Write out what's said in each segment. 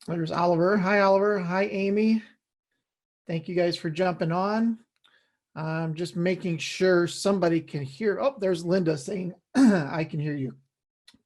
There's Oliver. Hi, Oliver. Hi, Amy. Thank you guys for jumping on. I'm just making sure somebody can hear. Oh, there's Linda saying, I can hear you.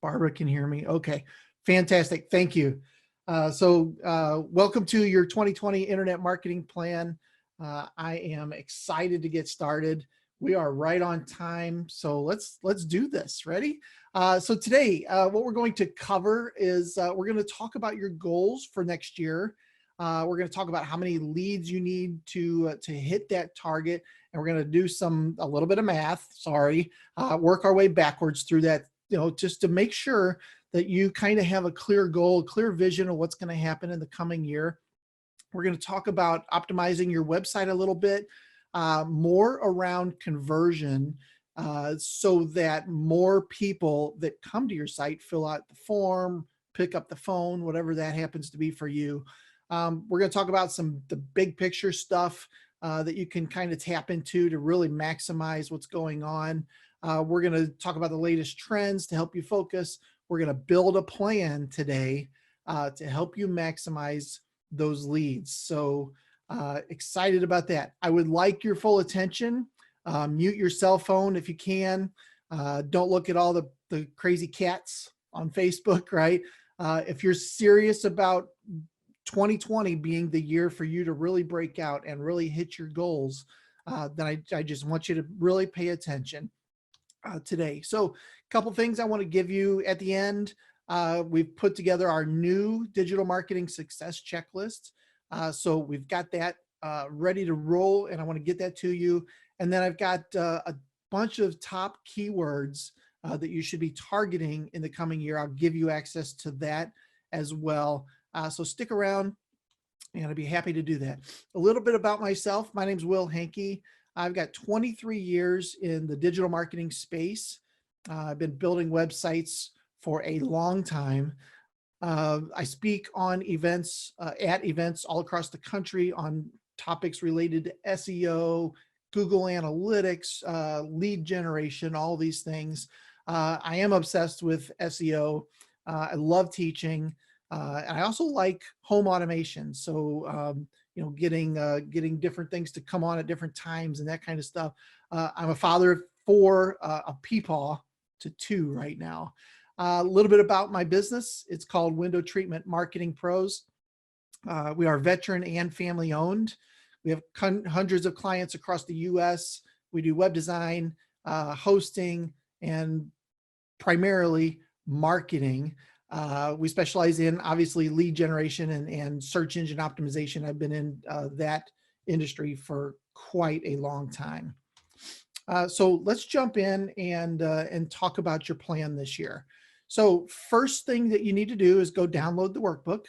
Barbara can hear me. Okay, fantastic. Thank you. Welcome to your 2020 Internet Marketing Plan. I am excited to get started. We are right on time, so let's do this. Ready? So today, what we're going to cover is we're going to talk about your goals for next year. We're going to talk about how many leads you need to hit that target, and we're going to do a little bit of math. Sorry, work our way backwards through that. Just to make sure that you kind of have a clear goal, a clear vision of what's going to happen in the coming year. We're going to talk about optimizing your website a little bit, more around conversion, so that more people that come to your site fill out the form, pick up the phone, whatever that happens to be for you. We're going to talk about the big picture stuff that you can kind of tap into to really maximize what's going on. We're going to talk about the latest trends to help you focus. We're going to build a plan today to help you maximize those leads. So excited about that. I would like your full attention. Mute your cell phone if you can. Don't look at all the crazy cats on Facebook, right? If you're serious about 2020 being the year for you to really break out and really hit your goals, then I just want you to really pay attention today. So a couple things I want to give you at the end. We've put together our new digital marketing success checklist. So we've got that ready to roll, and I want to get that to you. And then I've got a bunch of top keywords that you should be targeting in the coming year. I'll give you access to that as well. So stick around, and I'd be happy to do that. A little bit about myself. My name's Will Hankey. I've got 23 years in the digital marketing space. I've been building websites for a long time. I speak on events, at events all across the country on topics related to SEO, Google Analytics, lead generation, all these things. I am obsessed with SEO. I love teaching. And I also like home automation. So, getting different things to come on at different times and that kind of stuff. I'm a father of 4, a peepaw to 2 right now. A little bit about my business. It's called Window Treatment Marketing Pros. We are veteran and family owned. We have hundreds of clients across the US. We do web design, hosting, and primarily marketing. We specialize in obviously lead generation and search engine optimization. I've been in that industry for quite a long time. So let's jump in and talk about your plan this year. So first thing that you need to do is go download the workbook,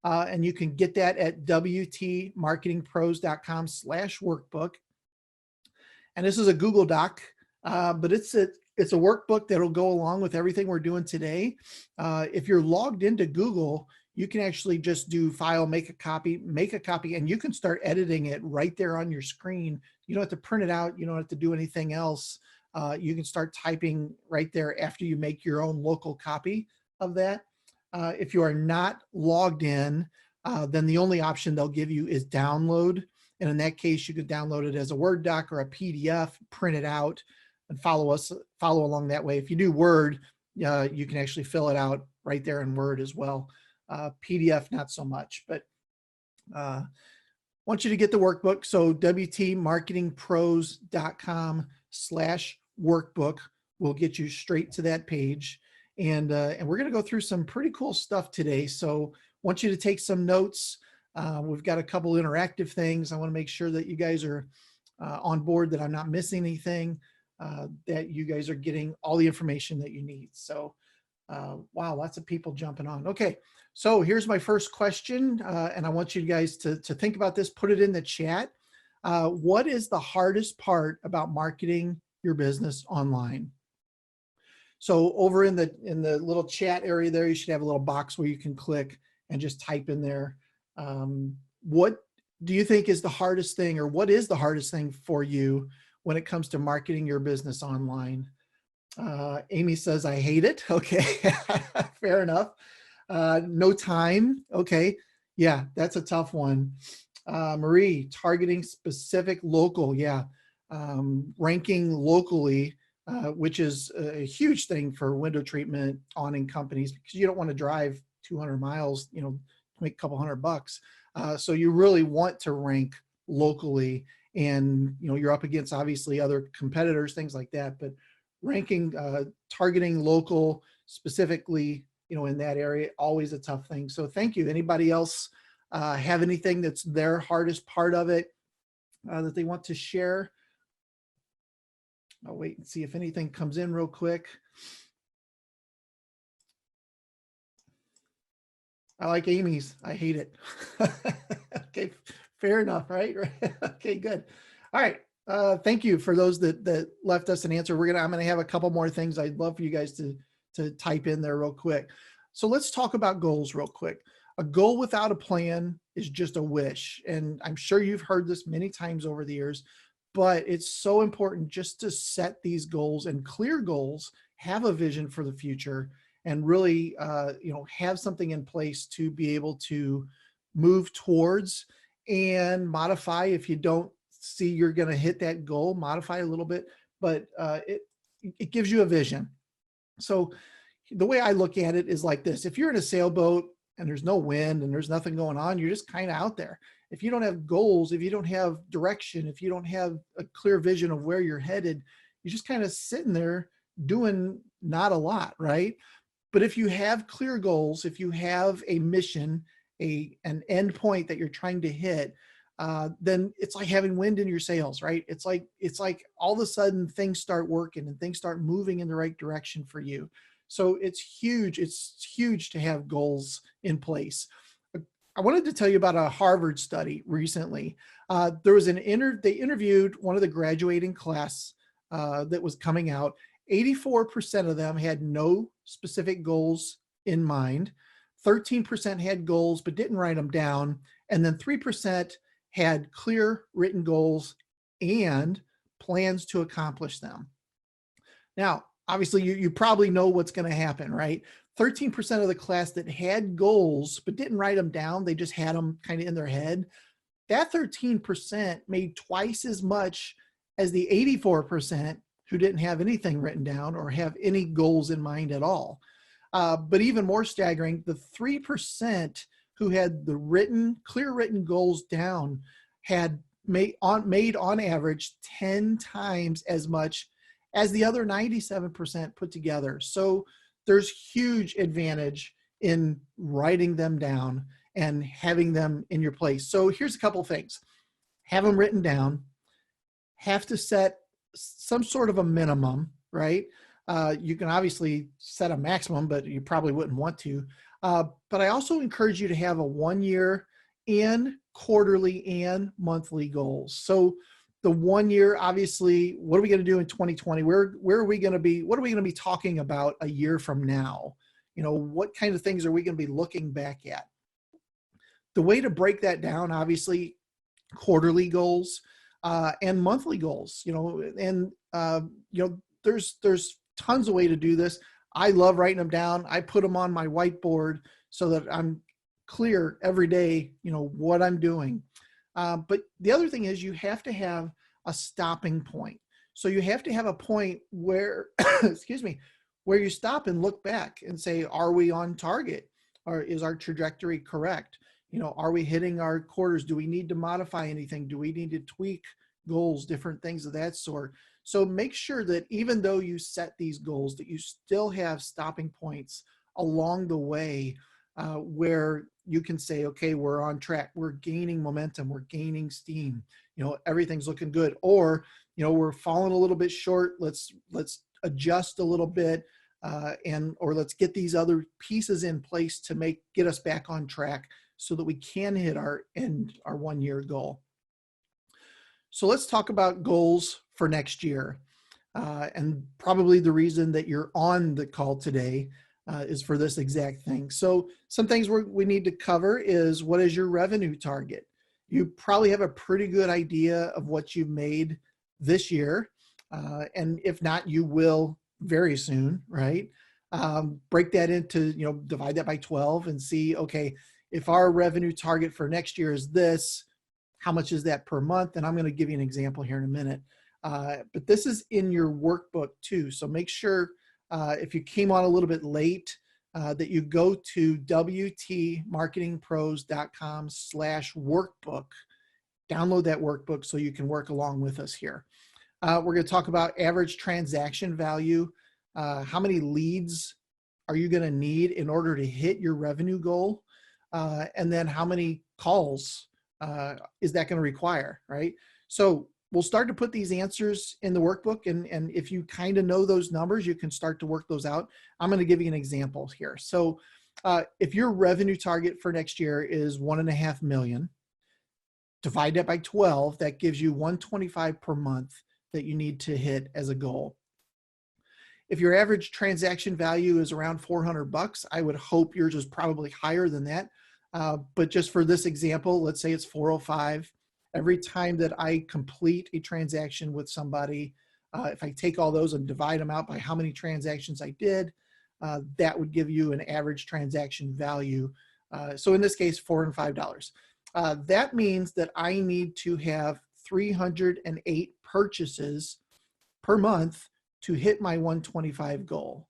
and you can get that at wtmarketingpros.com/workbook. And this is a Google Doc, but it's a workbook that'll go along with everything we're doing today. If you're logged into Google, you can actually just do file, make a copy, and you can start editing it right there on your screen. You don't have to print it out. You don't have to do anything else. You can start typing right there after you make your own local copy of that. If you are not logged in, then the only option they'll give you is download. And in that case, you could download it as a Word doc or a PDF, print it out, and follow along that way. If you do Word, you can actually fill it out right there in Word as well. PDF, not so much, but want you to get the workbook. So wtmarketingpros.com/workbook will get you straight to that page. And we're going to go through some pretty cool stuff today. So want you to take some notes. We've got a couple interactive things. I want to make sure that you guys are on board, that I'm not missing anything, that you guys are getting all the information that you need. So wow, lots of people jumping on. Okay, so here's my first question, and I want you guys to think about this, put it in the chat. What is the hardest part about marketing your business online? So over in the little chat area there, you should have a little box where you can click and just type in there. What do you think is the hardest thing, or what is the hardest thing for you when it comes to marketing your business online? Amy says, I hate it. Okay, fair enough. No time. Okay. Yeah, that's a tough one. Marie, targeting specific local, yeah. Ranking locally, which is a huge thing for window treatment awning companies, because you don't want to drive 200 miles, to make a couple $100. So you really want to rank locally, and you're up against obviously other competitors, things like that. But ranking, targeting local specifically, in that area, always a tough thing. So thank you. Anybody else have anything that's their hardest part of it that they want to share? I'll wait and see if anything comes in real quick. I like Amy's. I hate it. Okay, fair enough, right? Okay, good. All right. Thank you for those that left us an answer. I'm gonna have a couple more things I'd love for you guys to type in there real quick. So let's talk about goals real quick. A goal without a plan is just a wish. And I'm sure you've heard this many times over the years, but it's so important just to set these goals and clear goals, have a vision for the future, and really, have something in place to be able to move towards, and modify if you don't see you're going to hit that goal, modify a little bit, but it gives you a vision. So the way I look at it is like this: if you're in a sailboat and there's no wind and there's nothing going on, you're just kind of out there. If you don't have goals, if you don't have direction, if you don't have a clear vision of where you're headed, you're just kind of sitting there doing not a lot, right? But if you have clear goals, if you have a mission, an end point that you're trying to hit, then it's like having wind in your sails, right? It's like all of a sudden things start working and things start moving in the right direction for you. So it's huge. It's huge to have goals in place. I wanted to tell you about a Harvard study recently. There was they interviewed one of the graduating class that was coming out. 84% of them had no specific goals in mind. 13% had goals but didn't write them down. And then 3% had clear written goals and plans to accomplish them. Now, obviously, you probably know what's going to happen, right? 13% of the class that had goals but didn't write them down, they just had them kind of in their head. That 13% made twice as much as the 84% who didn't have anything written down or have any goals in mind at all. But even more staggering, the 3% who had the clear written goals down had made on average 10 times as much as the other 97% put together. So there's huge advantage in writing them down and having them in your place. So here's a couple things. Have them written down. Have to set some sort of a minimum, right? You can obviously set a maximum, but you probably wouldn't want to. But I also encourage you to have a 1 year and quarterly and monthly goals. So the 1 year, obviously, what are we going to do in 2020? Where are we going to be? What are we going to be talking about a year from now? What kind of things are we going to be looking back at? The way to break that down, obviously, quarterly goals and monthly goals, there's tons of way to do this. I love writing them down. I put them on my whiteboard so that I'm clear every day, what I'm doing. But the other thing is you have to have a stopping point. So you have to have a point where, excuse me, where you stop and look back and say, are we on target? Or is our trajectory correct? Are we hitting our quarters? Do we need to modify anything? Do we need to tweak goals, different things of that sort? So make sure that even though you set these goals, that you still have stopping points along the way where you can say, okay, we're on track. We're gaining momentum. We're gaining steam. Everything's looking good. Or, we're falling a little bit short. Let's adjust a little bit or let's get these other pieces in place to get us back on track so that we can hit our 1 year goal. So let's talk about goals for next year. And probably the reason that you're on the call today is for this exact thing. So some things we need to cover is, what is your revenue target? You probably have a pretty good idea of what you've made this year. And if not, you will very soon, right? Break that into, divide that by 12 and see, okay, if our revenue target for next year is this, how much is that per month? And I'm going to give you an example here in a minute. But this is in your workbook too. So make sure if you came on a little bit late, that you go to wtmarketingpros.com/workbook. Download that workbook so you can work along with us here. We're going to talk about average transaction value. How many leads are you going to need in order to hit your revenue goal? And then how many calls is that going to require, right? So we'll start to put these answers in the workbook. And if you kind of know those numbers, you can start to work those out. I'm going to give you an example here. So if your revenue target for next year is 1.5 million, divide that by 12, that gives you 125 per month that you need to hit as a goal. If your average transaction value is around $400, I would hope yours is probably higher than that. But just for this example, let's say it's 405. Every time that I complete a transaction with somebody, if I take all those and divide them out by how many transactions I did, that would give you an average transaction value. So in this case, $405. That means that I need to have 308 purchases per month to hit my 125 goal.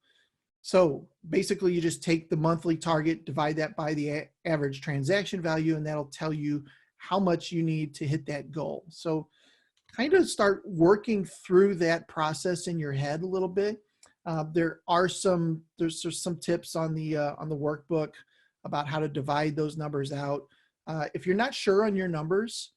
So basically you just take the monthly target, divide that by the average transaction value, and that'll tell you how much you need to hit that goal. So kind of start working through that process in your head a little bit. There's some tips on the workbook about how to divide those numbers out. If you're not sure on your numbers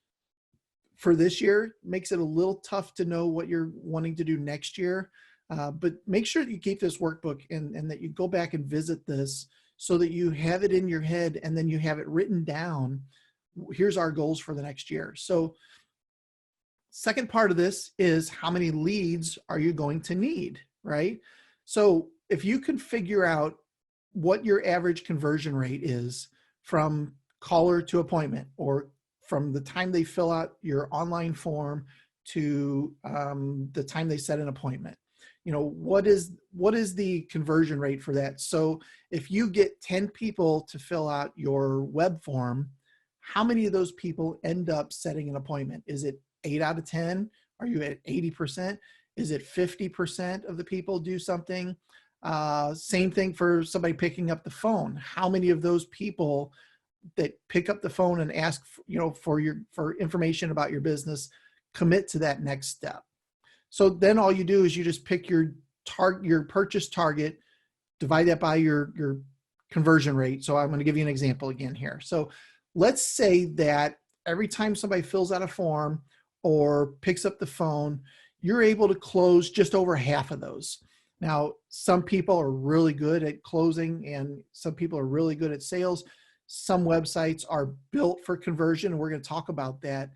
for this year, makes it a little tough to know what you're wanting to do next year. But make sure that you keep this workbook and that you go back and visit this so that you have it in your head and then you have it written down. Here's our goals for the next year. So second part of this is how many leads are you going to need, right? So if you can figure out what your average conversion rate is from caller to appointment, or from the time they fill out your online form to the time they set an appointment, what is the conversion rate for that? So if you get 10 people to fill out your web form, how many of those people end up setting an appointment? Is it 8 out of 10? Are you at 80%? Is it 50% of the people do something? Same thing for somebody picking up the phone. How many of those people that pick up the phone and ask, for information about your business, commit to that next step? So then all you do is you just pick your purchase target, divide that by your conversion rate. So I'm going to give you an example again here. So let's say that every time somebody fills out a form or picks up the phone, you're able to close just over half of those. Now, some people are really good at closing and some people are really good at sales. Some websites are built for conversion, and we're going to talk about that,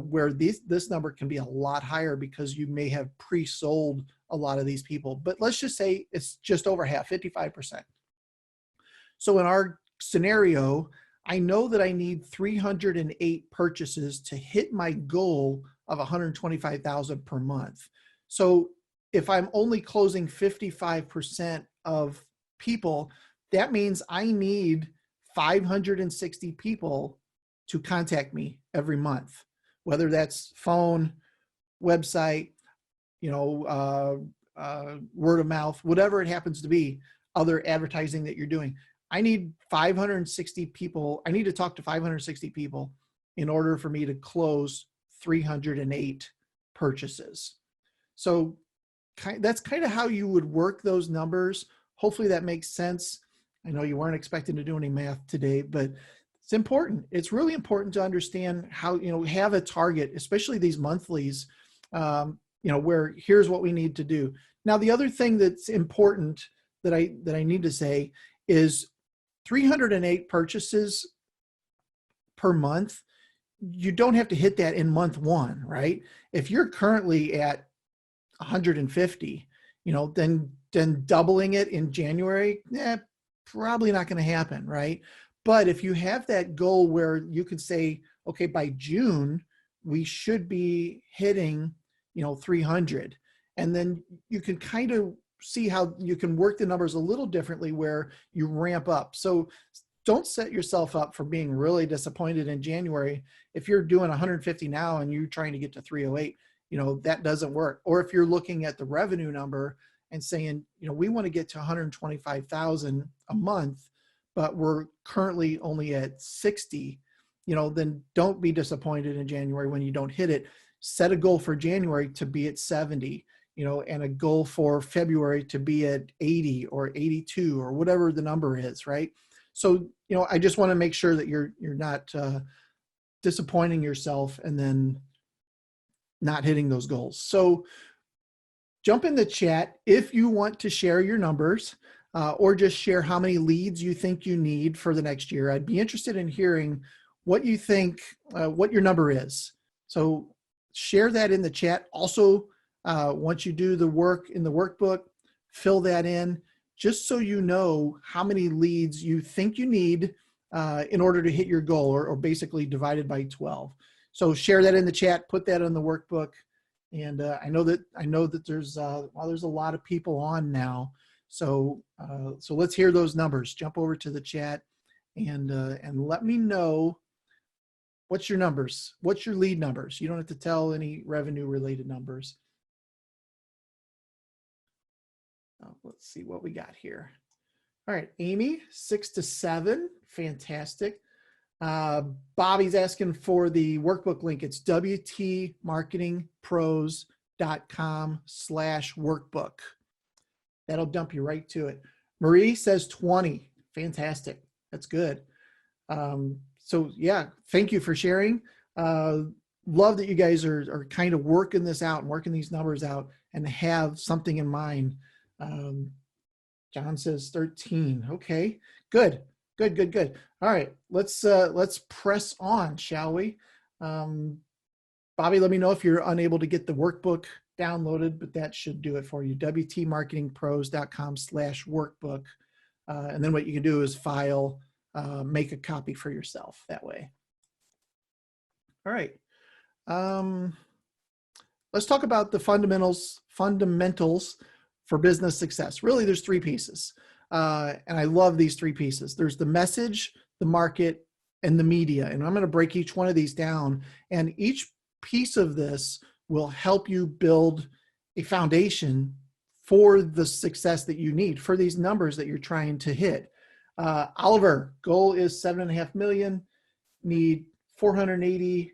where this number can be a lot higher because you may have pre-sold a lot of these people. But let's just say it's just over half, 55%. So in our scenario, I know that I need 308 purchases to hit my goal of 125,000 per month. So if I'm only closing 55% of people, that means I need 560 people to contact me every month, whether that's phone, website, word of mouth, whatever it happens to be, other advertising that you're doing. I need 560 people. I need to talk to 560 people in order for me to close 308 purchases. So that's kind of how you would work those numbers. Hopefully that makes sense. I know you weren't expecting to do any math today, but it's important. It's really important to understand how, have a target, especially these monthlies, where here's what we need to do. Now, the other thing that's important that I need to say is 308 purchases per month. You don't have to hit that in month one, right? If you're currently at 150, then doubling it in January, probably not going to happen, right? But if you have that goal where you could say, okay, by June, we should be hitting, 300. And then you can kind of see how you can work the numbers a little differently where you ramp up. So don't set yourself up for being really disappointed in January. If you're doing 150 now and you're trying to get to 308, that doesn't work. Or if you're looking at the revenue number and saying, we want to get to 125,000 a month, but we're currently only at 60, then don't be disappointed in January when you don't hit it. Set a goal for January to be at 70, and a goal for February to be at 80 or 82 or whatever the number is, right? So, I just want to make sure that you're not disappointing yourself and then not hitting those goals. So jump in the chat if you want to share your numbers or just share how many leads you think you need for the next year. I'd be interested in hearing what you think, what your number is. So share that in the chat. Also, once you do the work in the workbook, fill that in just so you know how many leads you think you need in order to hit your goal, or basically divided by 12. So share that in the chat, put that on the workbook. And I know that there's there's a lot of people on now. So let's hear those numbers. Jump over to the chat and let me know what's your numbers. What's your lead numbers? You don't have to tell any revenue related numbers. Let's see what we got here. All right, Amy, 6 to 7, fantastic. Bobby's asking for the workbook link. It's wtmarketingpros.com/workbook. That'll dump you right to it. Marie says 20, fantastic. That's good. So yeah, thank you for sharing. Love that you guys are kind of working this out and working these numbers out and have something in mind. John says 13. Okay, good. All right, let's press on, shall we? Bobby, let me know if you're unable to get the workbook downloaded, but that should do it for you. wtmarketingpros.com/workbook. And then what you can do is file, make a copy for yourself that way. All right. Let's talk about the fundamentals for business success. Really, there's 3 pieces. And I love these 3 pieces. There's the message, the market, and the media. And I'm going to break each one of these down. And each piece of this will help you build a foundation for the success that you need for these numbers that you're trying to hit. Oliver, goal is 7.5 million, need 480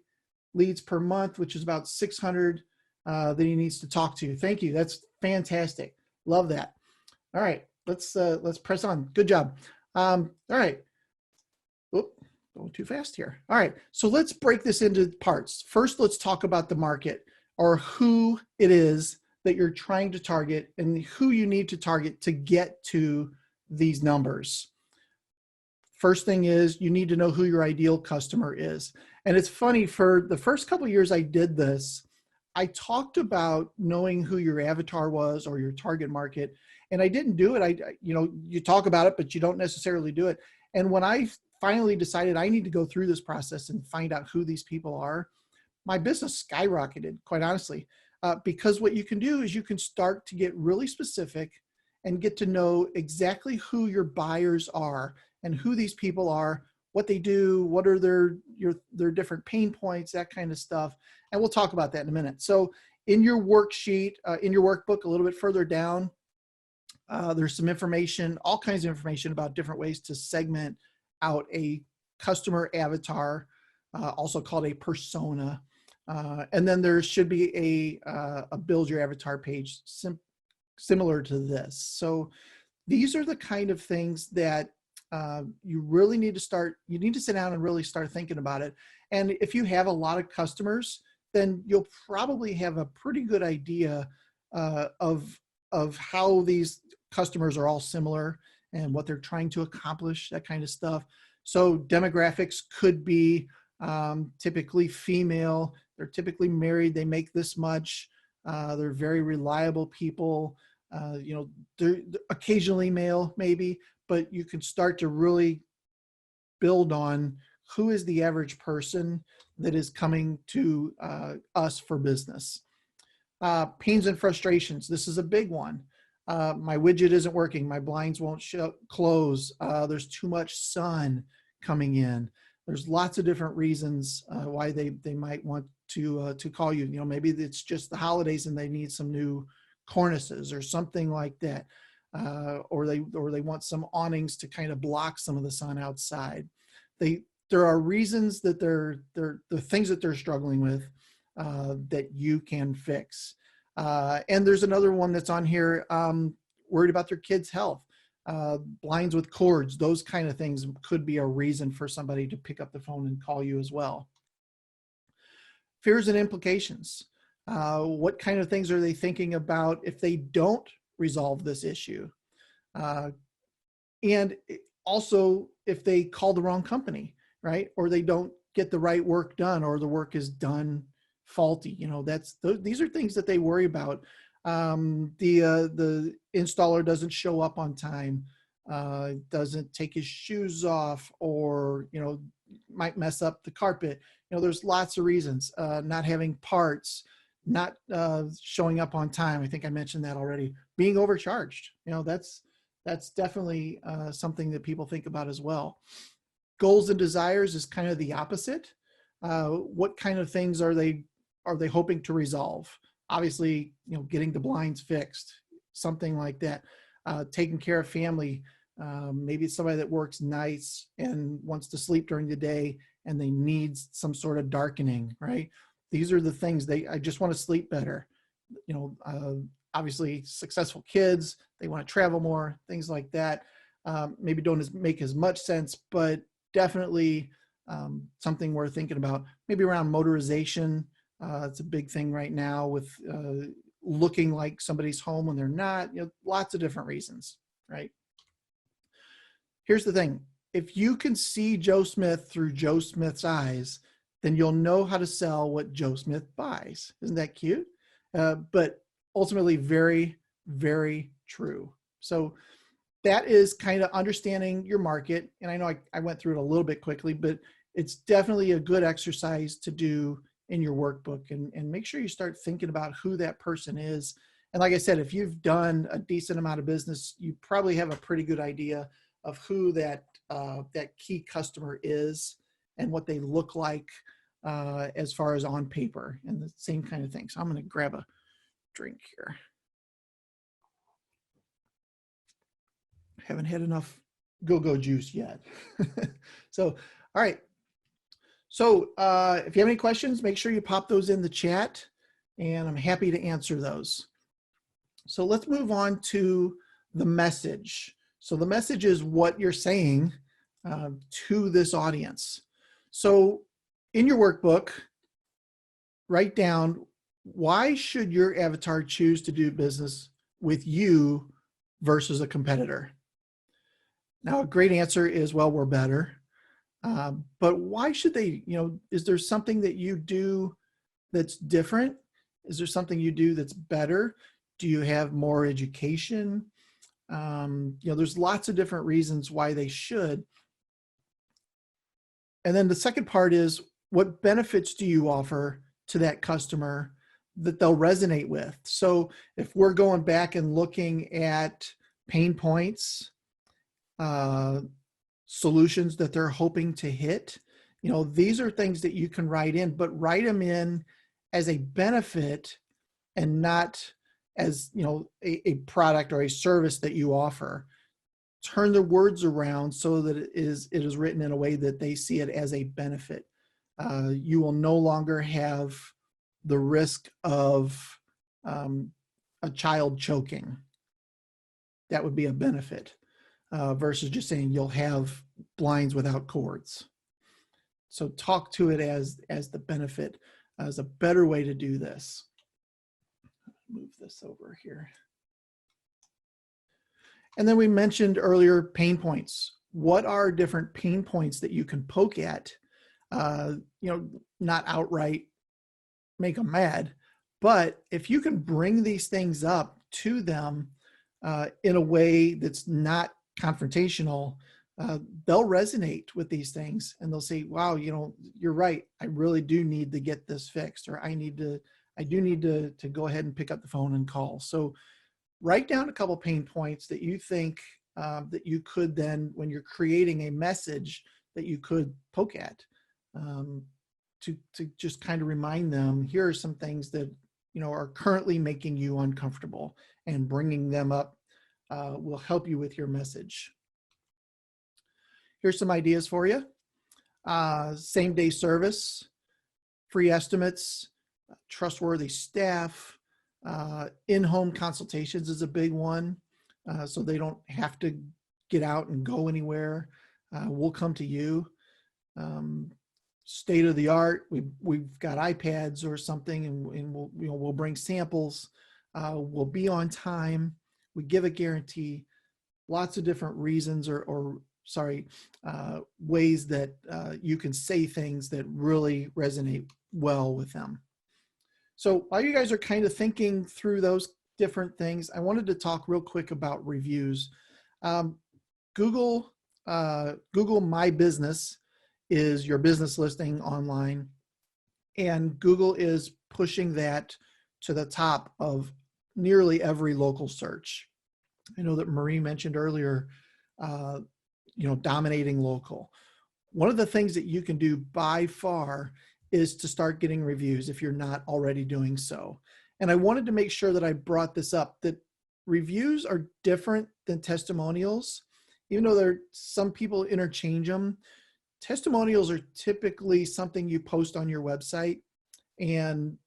leads per month, which is about 600 that he needs to talk to. Thank you. That's fantastic. Love that. All right, let's press on. Good job. All right. Oop, going too fast here. All right, so let's break this into parts. First, let's talk about the market, or who it is that you're trying to target and who you need to target to get to these numbers. First thing is you need to know who your ideal customer is. And it's funny, for the first couple of years I did this, I talked about knowing who your avatar was or your target market, and I didn't do it. You talk about it, but you don't necessarily do it. And when I finally decided I need to go through this process and find out who these people are, my business skyrocketed, quite honestly, because what you can do is you can start to get really specific and get to know exactly who your buyers are and who these people are, what they do, what are their different pain points, that kind of stuff. And we'll talk about that in a minute. So in your worksheet, in your workbook, a little bit further down, there's some information, all kinds of information about different ways to segment out a customer avatar, also called a persona. And then there should be a build your avatar page similar to this. So these are the kind of things that you really need to sit down and really start thinking about it. And if you have a lot of customers, then you'll probably have a pretty good idea of how these customers are all similar and what they're trying to accomplish, that kind of stuff. So demographics could be typically female, they're typically married, they make this much, they're very reliable people, they're occasionally male maybe, but you can start to really build on who is the average person that is coming to us for business. Pains and frustrations, this is a big one. My widget isn't working. My blinds won't close. There's too much sun coming in. There's lots of different reasons why they might want to call you. You know, maybe it's just the holidays and they need some new cornices or something like that, or they want some awnings to kind of block some of the sun outside. There are reasons that they're the things that they're struggling with that you can fix. And there's another one that's on here, worried about their kids' health, blinds with cords, those kind of things could be a reason for somebody to pick up the phone and call you as well. Fears and implications. What kind of things are they thinking about if they don't resolve this issue? And also if they call the wrong company, right? Or they don't get the right work done, or the work is done faulty. You know, these are things that they worry about. The installer doesn't show up on time, doesn't take his shoes off, or, you know, might mess up the carpet. You know, there's lots of reasons, not having parts, not showing up on time. I think I mentioned that already. Being overcharged, you know, that's definitely something that people think about as well. Goals and desires is kind of the opposite. What kind of things are they hoping to resolve? Obviously, you know, getting the blinds fixed, something like that. Taking care of family. Maybe it's somebody that works nights and wants to sleep during the day, and they need some sort of darkening, right? These are the things I just want to sleep better. You know, obviously successful kids, they want to travel more, things like that. Maybe don't make as much sense, but definitely something we're thinking about. Maybe around motorization. It's a big thing right now with looking like somebody's home when they're not. You know, lots of different reasons, right? Here's the thing. If you can see Joe Smith through Joe Smith's eyes, then you'll know how to sell what Joe Smith buys. Isn't that cute? But ultimately very, very true. So that is kind of understanding your market. And I know I went through it a little bit quickly, but it's definitely a good exercise to do in your workbook, and make sure you start thinking about who that person is. And like I said, if you've done a decent amount of business, you probably have a pretty good idea of who that key customer is and what they look like as far as on paper, and the same kind of thing. So I'm going to grab a drink here. Haven't had enough go-go juice yet. So, all right. So if you have any questions, make sure you pop those in the chat, and I'm happy to answer those. So let's move on to the message. So the message is what you're saying to this audience. So in your workbook, write down, why should your avatar choose to do business with you versus a competitor? Now, a great answer is, well, we're better. But why should they, you know, is there something that you do that's different? Is there something you do that's better? Do you have more education? You know, there's lots of different reasons why they should. And then the second part is, what benefits do you offer to that customer that they'll resonate with? So if we're going back and looking at pain points, solutions that they're hoping to hit, you know, these are things that you can write in, but write them in as a benefit and not as, you know, a product or a service that you offer. Turn the words around so that it is written in a way that they see it as a benefit. You will no longer have the risk of a child choking. That would be a benefit. Versus just saying you'll have blinds without cords. So talk to it as the benefit, as a better way to do this. Move this over here. And then we mentioned earlier pain points. What are different pain points that you can poke at? You know, not outright make them mad, but if you can bring these things up to them in a way that's not confrontational, they'll resonate with these things, and they'll say, wow, you know, you're right, I really do need to get this fixed, or I do need to go ahead and pick up the phone and call. So write down a couple pain points that you think that you could then, when you're creating a message, that you could poke at, to just kind of remind them, here are some things that, are currently making you uncomfortable, and bringing them up will help you with your message. Here's some ideas for you. Same day service, free estimates, trustworthy staff, in-home consultations is a big one. So they don't have to get out and go anywhere. We'll come to you. State of the art, we've got iPads or something, and we'll bring samples. We'll be on time. We give a guarantee. Lots of different reasons ways that you can say things that really resonate well with them. So while you guys are kind of thinking through those different things, I wanted to talk real quick about reviews. Google My Business is your business listing online, and Google is pushing that to the top of nearly every local search. I know that Marie mentioned earlier, dominating local. One of the things that you can do by far is to start getting reviews if you're not already doing so. And I wanted to make sure that I brought this up, that reviews are different than testimonials. Even though some people interchange them, testimonials are typically something you post on your website and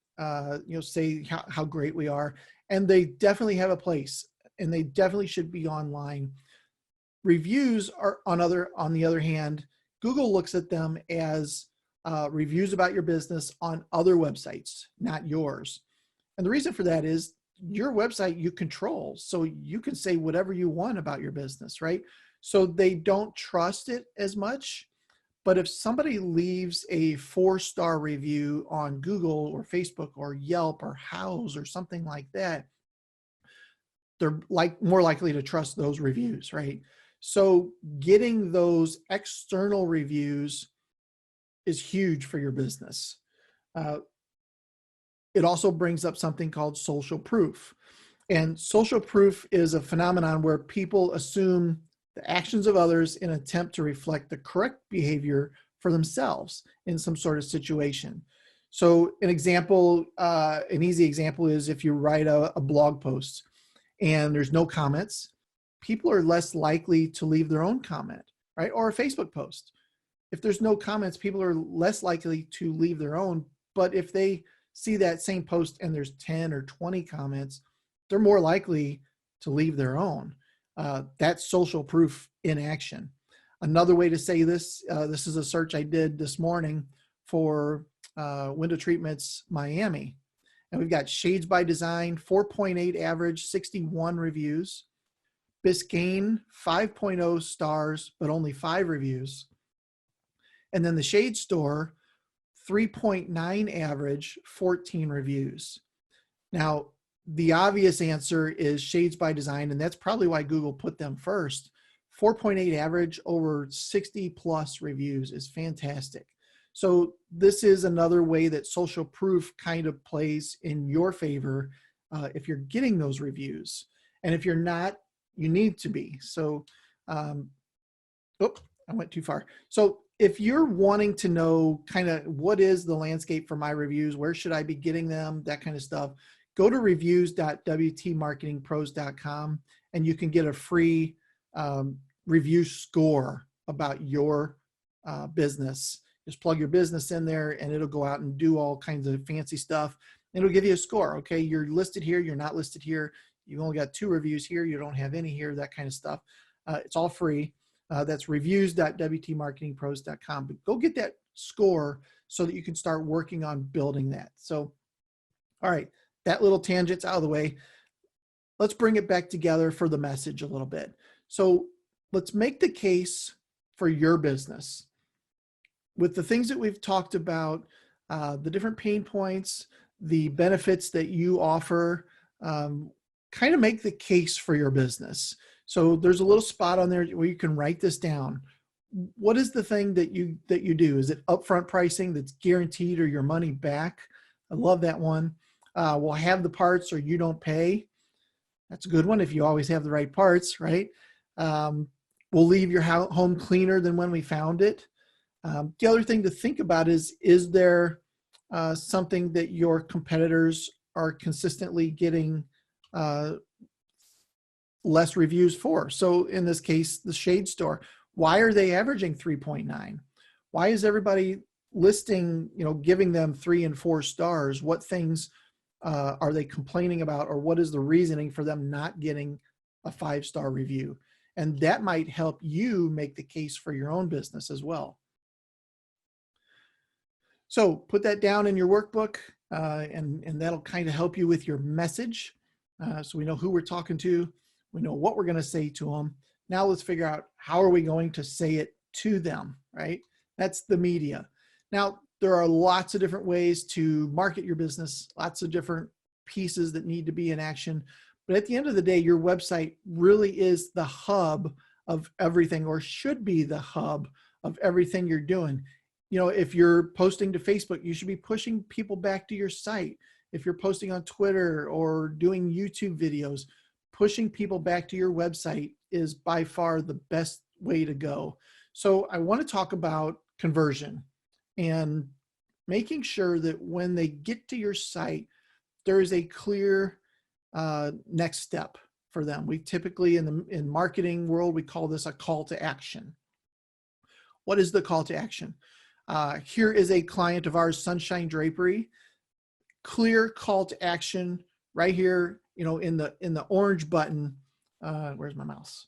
say how great we are. And they definitely have a place, and they definitely should be online. Reviews are on the other hand, Google looks at them as reviews about your business on other websites, not yours. And the reason for that is your website you control, so you can say whatever you want about your business, right? So they don't trust it as much. But if somebody leaves a 4-star review on Google or Facebook or Yelp or Houzz or something like that, they're more likely to trust those reviews, right? So getting those external reviews is huge for your business. It also brings up something called social proof. And social proof is a phenomenon where people assume the actions of others in an attempt to reflect the correct behavior for themselves in some sort of situation. So an example, an easy example is if you write a blog post and there's no comments, people are less likely to leave their own comment, right? Or a Facebook post. If there's no comments, people are less likely to leave their own. But if they see that same post and there's 10 or 20 comments, they're more likely to leave their own. That's social proof in action. Another way to say this, this is a search I did this morning for Window Treatments Miami. And we've got Shades by Design, 4.8 average, 61 reviews. Biscayne, 5.0 stars, but only 5 reviews. And then the Shade Store, 3.9 average, 14 reviews. Now, the obvious answer is Shades by Design, and that's probably why Google put them first. 4.8 average, over 60 plus reviews is fantastic. So this is another way that social proof kind of plays in your favor if you're getting those reviews. And if you're not, you need to be. So, I went too far. So if you're wanting to know kind of what is the landscape for my reviews, where should I be getting them, that kind of stuff, go to reviews.wtmarketingpros.com and you can get a free review score about your business. Just plug your business in there and it'll go out and do all kinds of fancy stuff. It'll give you a score. Okay, you're listed here, you're not listed here. You've only got 2 reviews here, you don't have any here, that kind of stuff. It's all free. That's reviews.wtmarketingpros.com. But go get that score so that you can start working on building that. So, all right, that little tangent's out of the way. Let's bring it back together for the message a little bit. So let's make the case for your business. With the things that we've talked about, the different pain points, the benefits that you offer, kind of make the case for your business. So there's a little spot on there where you can write this down. What is the thing that you do? Is it upfront pricing that's guaranteed or your money back? I love that one. We'll have the parts or you don't pay. That's a good one if you always have the right parts, right? We'll leave your home cleaner than when we found it. The other thing to think about is there something that your competitors are consistently getting less reviews for? So in this case, the shade store, why are they averaging 3.9? Why is everybody listing, giving them 3 and 4 stars? What things are they complaining about, or what is the reasoning for them not getting a 5-star review? And that might help you make the case for your own business as well. So put that down in your workbook, and that'll kind of help you with your message. So we know who we're talking to. We know what we're going to say to them. Now let's figure out how are we going to say it to them, right? That's the media. Now, there are lots of different ways to market your business, lots of different pieces that need to be in action. But at the end of the day, your website really is the hub of everything, or should be the hub of everything you're doing. If you're posting to Facebook, you should be pushing people back to your site. If you're posting on Twitter or doing YouTube videos, pushing people back to your website is by far the best way to go. So I want to talk about conversion and making sure that when they get to your site, there is a clear next step for them. We typically in marketing world, we call this a call to action. What is the call to action? Here is a client of ours, Sunshine Drapery. Clear call to action right here, in the orange button. Where's my mouse?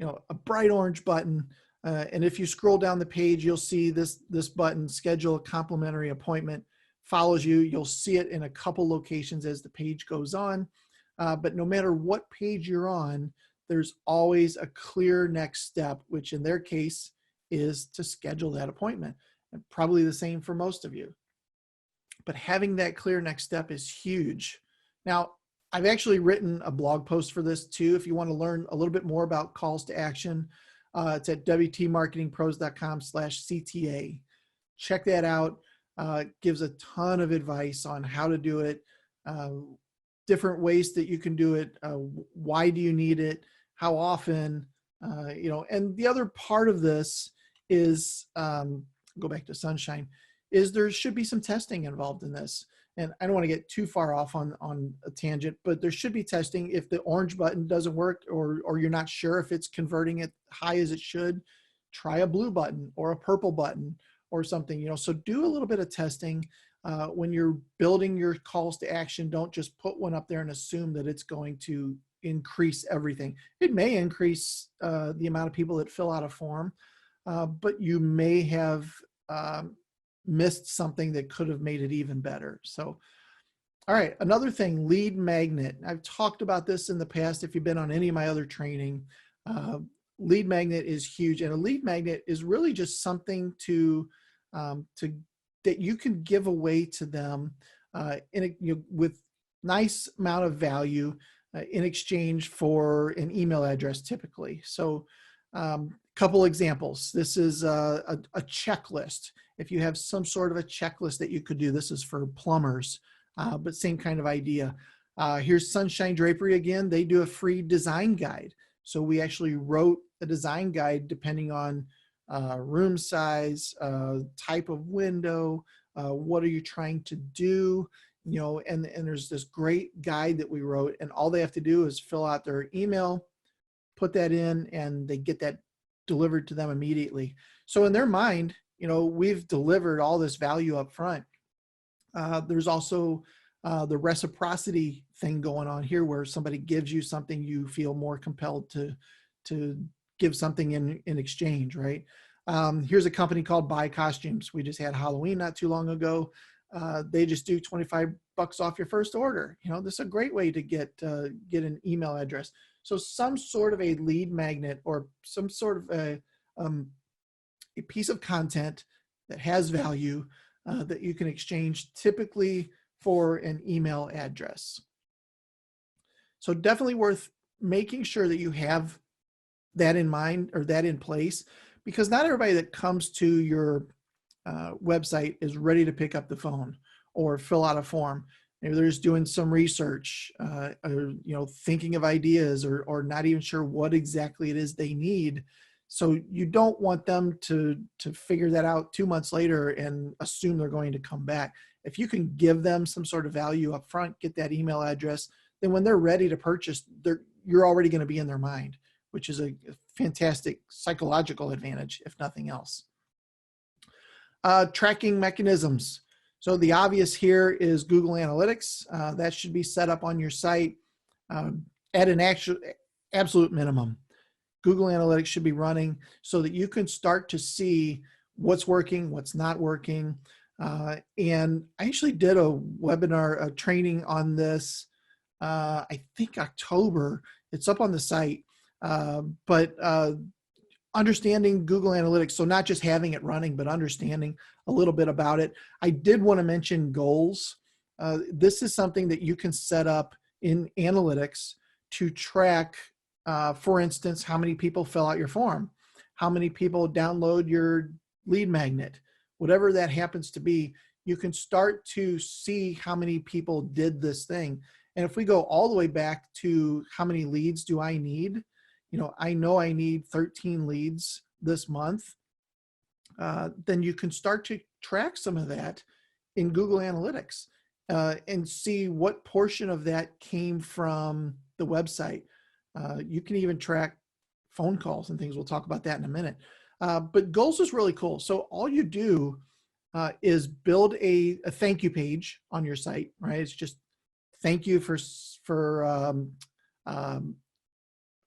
A bright orange button. And if you scroll down the page, you'll see this button, schedule a complimentary appointment, follows you. You'll see it in a couple locations as the page goes on. But no matter what page you're on, there's always a clear next step, which in their case is to schedule that appointment. And probably the same for most of you. But having that clear next step is huge. Now, I've actually written a blog post for this too. If you want to learn a little bit more about calls to action, it's at wtmarketingpros.com/CTA. Check that out. It gives a ton of advice on how to do it, different ways that you can do it. Why do you need it? How often? And the other part of this is, go back to Sunshine, is there should be some testing involved in this. And I don't want to get too far off on a tangent, but there should be testing. If the orange button doesn't work, or you're not sure if it's converting it high as it should, try a blue button or a purple button or something, so do a little bit of testing. When you're building your calls to action, don't just put one up there and assume that it's going to increase everything. It may increase the amount of people that fill out a form, but you may have missed something that could have made it even better. So, all right, another thing, lead magnet. I've talked about this in the past. If you've been on any of my other training, lead magnet is huge. And a lead magnet is really just something that you can give away to them with nice amount of value in exchange for an email address typically. So couple examples. This is a checklist. If you have some sort of a checklist that you could do, this is for plumbers, but same kind of idea. Here's Sunshine Drapery again. They do a free design guide. So we actually wrote a design guide depending on room size, type of window, what are you trying to do, and there's this great guide that we wrote, and all they have to do is fill out their email, put that in, and they get that delivered to them immediately. So in their mind, we've delivered all this value up front. There's also the reciprocity thing going on here, where somebody gives you something, you feel more compelled to give something in exchange, right? Here's a company called Buy Costumes. We just had Halloween not too long ago. They just do $25 off your first order. This is a great way to get an email address. So some sort of a lead magnet, or some sort of a piece of content that has value that you can exchange, typically for an email address. So definitely worth making sure that you have that in mind, or that in place, because not everybody that comes to your website is ready to pick up the phone or fill out a form. Maybe they're just doing some research, or, thinking of ideas, or not even sure what exactly it is they need. So you don't want them to figure that out 2 months later and assume they're going to come back. If you can give them some sort of value up front, get that email address, then when they're ready to purchase, you're already going to be in their mind, which is a fantastic psychological advantage, if nothing else. Tracking mechanisms. So the obvious here is Google Analytics. That should be set up on your site at an absolute minimum. Google Analytics should be running so that you can start to see what's working, what's not working. And I actually did a webinar, a training on this, I think October. It's up on the site. But understanding Google Analytics, so not just having it running, but understanding a little bit about it. I did want to mention goals. This is something that you can set up in Analytics to track, for instance, how many people fill out your form, how many people download your lead magnet, whatever that happens to be. You can start to see how many people did this thing. And if we go all the way back to how many leads do I need, I know I need 13 leads this month, then you can start to track some of that in Google Analytics and see what portion of that came from the website. You can even track phone calls and things. We'll talk about that in a minute. But goals is really cool. So all you do is build a thank you page on your site, right? It's just thank you for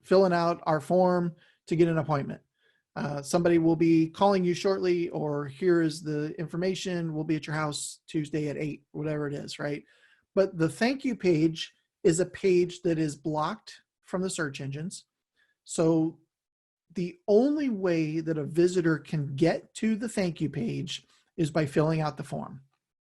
filling out our form to get an appointment. Somebody will be calling you shortly, or here is the information. We'll be at your house Tuesday at 8, whatever it is, right? But the thank you page is a page that is blocked from the search engines. So the only way that a visitor can get to the thank you page is by filling out the form.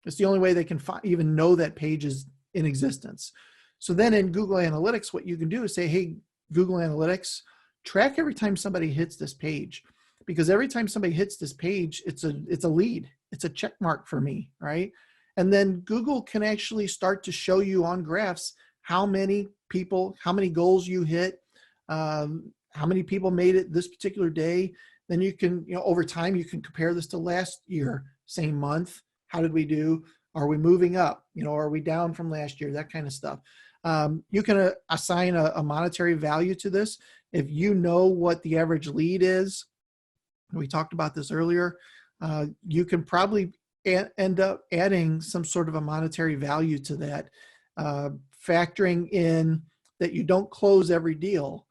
It's the only way they can even know that page is in existence. So then in Google Analytics, what you can do is say, hey, Google Analytics, track every time somebody hits this page, because every time somebody hits this page, it's a lead. It's a check mark for me, right? And then Google can actually start to show you on graphs how many people, how many goals you hit, how many people made it this particular day. Then you can, over time, you can compare this to last year, same month. How did we do? Are we moving up? Are we down from last year? That kind of stuff. You can assign a monetary value to this. If you know what the average lead is, we talked about this earlier, you can probably end up adding some sort of a monetary value to that, factoring in that you don't close every deal.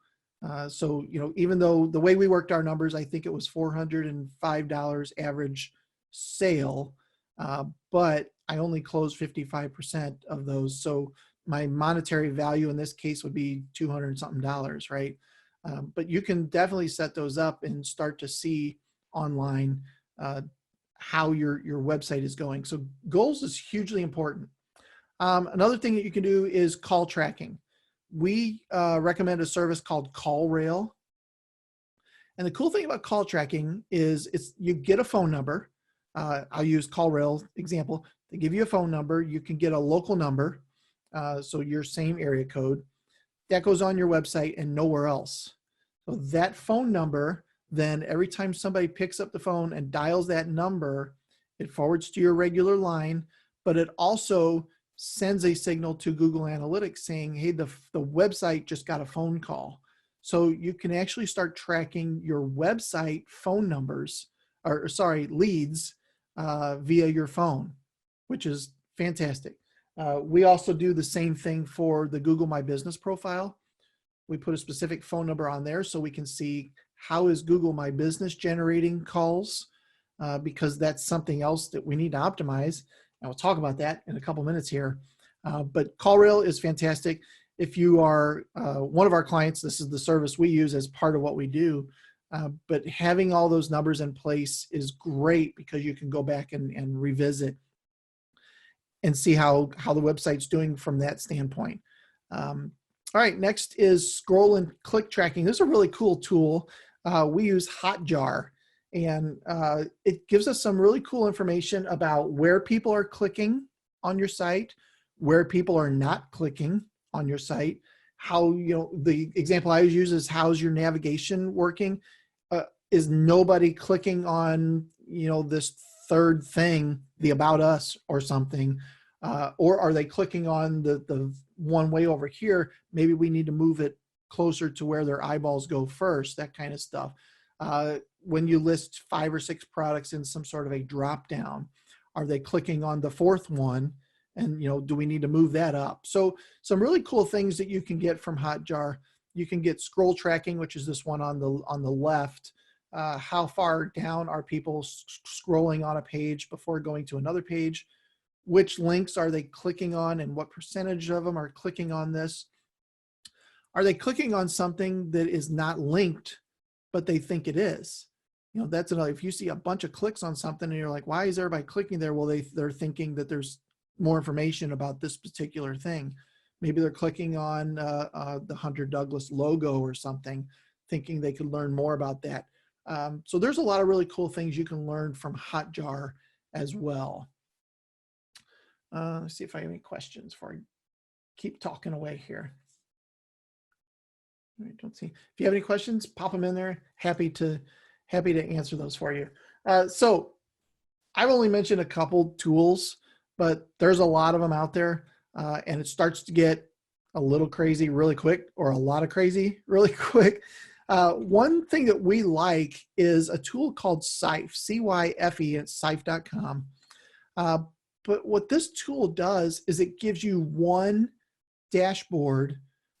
So, even though the way we worked our numbers, I think it was $405 average sale, but I only closed 55% of those. So my monetary value in this case would be $200 something, right? But you can definitely set those up and start to see online how your website is going. So goals is hugely important. Another thing that you can do is call tracking. We recommend a service called CallRail. And the cool thing about call tracking is you get a phone number. I'll use CallRail example. They give you a phone number. You can get a local number, so your same area code. That goes on your website and nowhere else. So that phone number, then every time somebody picks up the phone and dials that number, it forwards to your regular line, but it also sends a signal to Google Analytics saying, hey, the website just got a phone call. So you can actually start tracking your website phone numbers, leads via your phone, which is fantastic. We also do the same thing for the Google My Business profile. We put a specific phone number on there so we can see how is Google My Business generating calls, because that's something else that we need to optimize. And we'll talk about that in a couple minutes here. But CallRail is fantastic. If you are one of our clients, this is the service we use as part of what we do. But having all those numbers in place is great because you can go back and revisit and see how the website's doing from that standpoint. All right, next is scroll and click tracking. This is a really cool tool. We use Hotjar, and it gives us some really cool information about where people are clicking on your site, where people are not clicking on your site, how, the example I always use is, how's your navigation working? Is nobody clicking on, this third thing, the about us or something? Or are they clicking on the one way over here? Maybe we need to move it closer to where their eyeballs go first, that kind of stuff. When you list 5 or 6 products in some sort of a drop down, are they clicking on the fourth one? And, do we need to move that up? So some really cool things that you can get from Hotjar. You can get scroll tracking, which is this one on the left. How far down are people scrolling on a page before going to another page? Which links are they clicking on, and what percentage of them are clicking on this? Are they clicking on something that is not linked, but they think it is? That's another. If you see a bunch of clicks on something and you're like, why is everybody clicking there? Well, they're thinking that there's more information about this particular thing. Maybe they're clicking on the Hunter Douglas logo or something, thinking they could learn more about that. So there's a lot of really cool things you can learn from Hotjar as well. Let's see if I have any questions before I keep talking away here. I don't see. If you have any questions, pop them in there. Happy to answer those for you. So I've only mentioned a couple tools, but there's a lot of them out there, and it starts to get a little crazy really quick, or a lot of crazy really quick. One thing that we like is a tool called Cyphe, C-Y-F-E, at Cyphe.com. But what this tool does is it gives you one dashboard,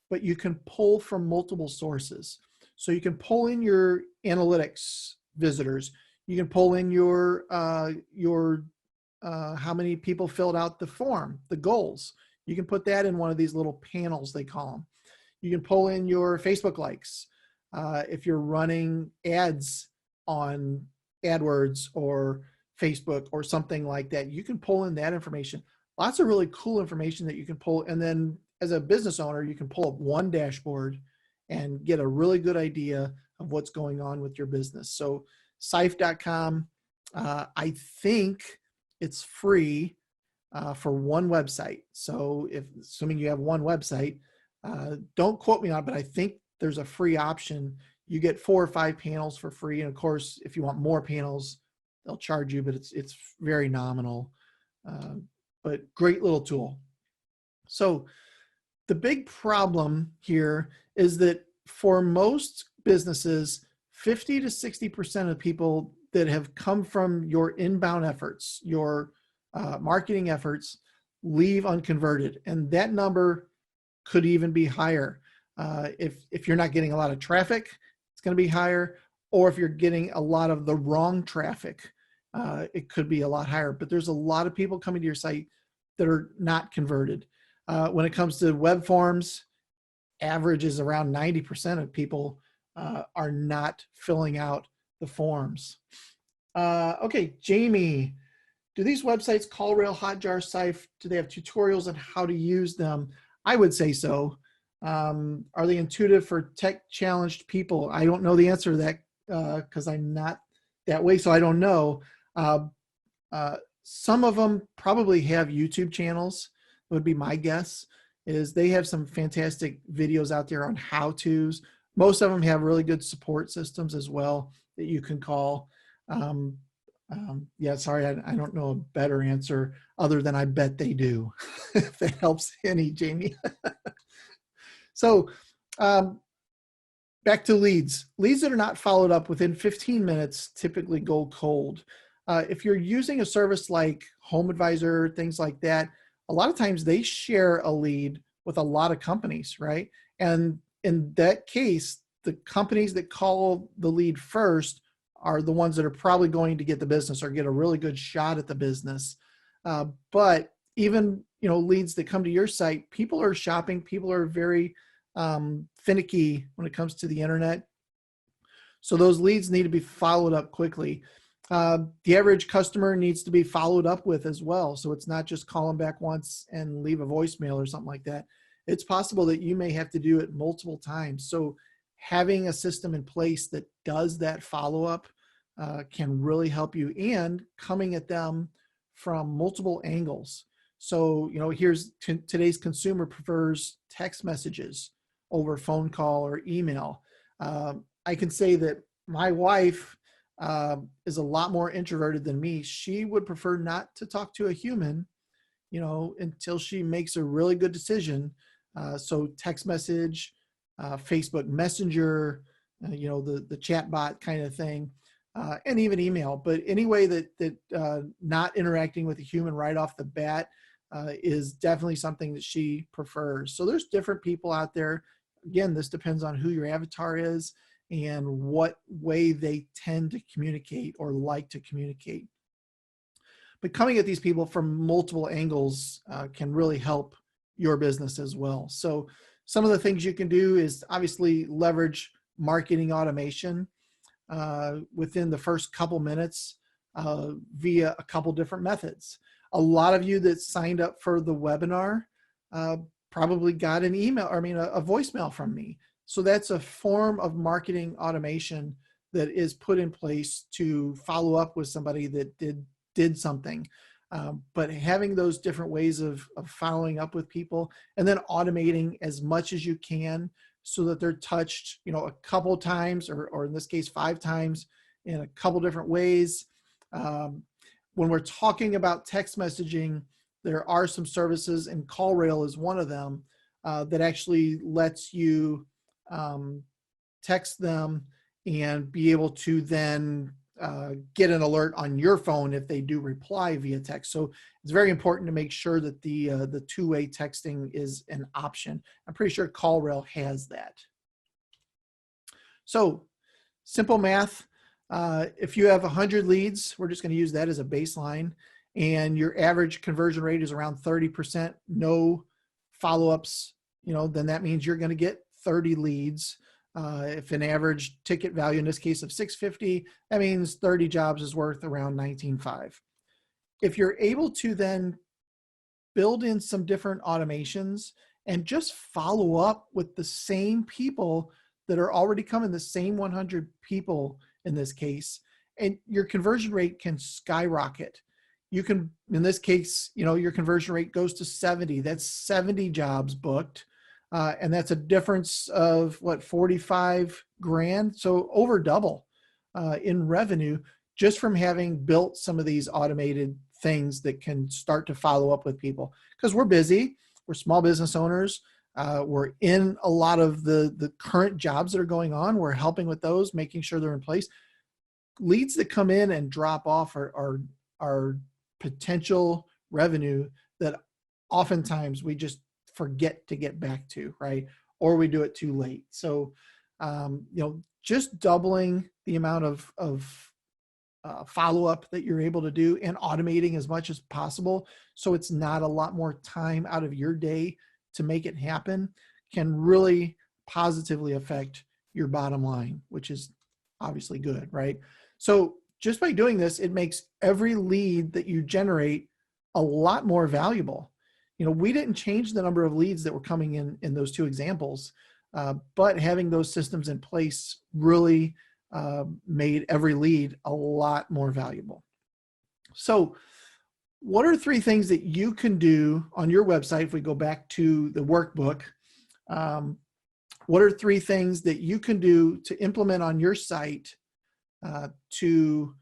but you can pull from multiple sources. So you can pull in your analytics visitors. You can pull in your how many people filled out the form, the goals. You can put that in one of these little panels, they call them. You can pull in your Facebook likes. If you're running ads on AdWords or Facebook or something like that, you can pull in that information. Lots of really cool information that you can pull. And then as a business owner, you can pull up one dashboard and get a really good idea of what's going on with your business. So Cyphe.com, I think it's free for one website. So assuming you have one website, don't quote me on it, but I think there's a free option. You get 4 or 5 panels for free. And of course, if you want more panels, they'll charge you, but it's very nominal. But great little tool. So the big problem here is that for most businesses, 50 to 60% of people that have come from your inbound efforts, your marketing efforts, leave unconverted. And that number could even be higher. If you're not getting a lot of traffic, it's going to be higher. Or if you're getting a lot of the wrong traffic, it could be a lot higher. But there's a lot of people coming to your site that are not converted. When it comes to web forms, average is around 90% of people are not filling out the forms. Okay, Jamie, do these websites, CallRail, Hotjar, Cyphe, do they have tutorials on how to use them? I would say so. Are they intuitive for tech challenged people? I don't know the answer to that because I'm not that way, so I don't know. Some of them probably have YouTube channels, would be my guess, is they have some fantastic videos out there on how-tos. Most of them have really good support systems as well that you can call. Yeah, sorry, I don't know a better answer other than I bet they do, if that helps any, Jamie. So back to leads. Leads that are not followed up within 15 minutes typically go cold. If you're using a service like Home Advisor, things like that, a lot of times they share a lead with a lot of companies, right? And in that case, the companies that call the lead first are the ones that are probably going to get the business or get a really good shot at the business. But even, leads that come to your site, people are shopping, people are very finicky when it comes to the internet. So those leads need to be followed up quickly. The average customer needs to be followed up with as well. So it's not just call them back once and leave a voicemail or something like that. It's possible that you may have to do it multiple times. So having a system in place that does that follow-up can really help you, and coming at them from multiple angles. So, today's consumer prefers text messages over phone call or email. I can say that my wife is a lot more introverted than me. She would prefer not to talk to a human, until she makes a really good decision. So text message, Facebook Messenger, the chat bot kind of thing, and even email. But any way that not interacting with a human right off the bat is definitely something that she prefers. So there's different people out there. Again, this depends on who your avatar is and what way they tend to communicate or like to communicate. But coming at these people from multiple angles can really help your business as well. So some of the things you can do is obviously leverage marketing automation within the first couple minutes via a couple different methods. A lot of you that signed up for the webinar probably got an email, a voicemail from me. So that's a form of marketing automation that is put in place to follow up with somebody that did something. But having those different ways of following up with people and then automating as much as you can so that they're touched, a couple times or in this case, 5 times in a couple different ways. When we're talking about text messaging, there are some services, and CallRail is one of them, that actually lets you text them and be able to then get an alert on your phone if they do reply via text. So it's very important to make sure that the two-way texting is an option. I'm pretty sure CallRail has that. So simple math. If you have 100 leads, we're just going to use that as a baseline, and your average conversion rate is around 30%, no follow-ups, then that means you're going to get 30 leads. If an average ticket value in this case of $650, that means 30 jobs is worth around $19.5. If you're able to then build in some different automations and just follow up with the same people that are already coming, the same 100 people in this case, and your conversion rate can skyrocket. You can, in this case, your conversion rate goes to 70. That's 70 jobs booked. And that's a difference of what, 45 grand. So over double in revenue just from having built some of these automated things that can start to follow up with people. Because we're busy, we're small business owners. We're in a lot of the current jobs that are going on. We're helping with those, making sure they're in place. Leads that come in and drop off are potential revenue that oftentimes we just forget to get back to, right? Or we do it too late. So, just doubling the amount of follow-up that you're able to do and automating as much as possible, so it's not a lot more time out of your day to make it happen, can really positively affect your bottom line, which is obviously good, right? So just by doing this, it makes every lead that you generate a lot more valuable. We didn't change the number of leads that were coming in those 2 examples, but having those systems in place really made every lead a lot more valuable. So what are 3 things that you can do on your website? If we go back to the workbook, what are 3 things that you can do to implement on your site to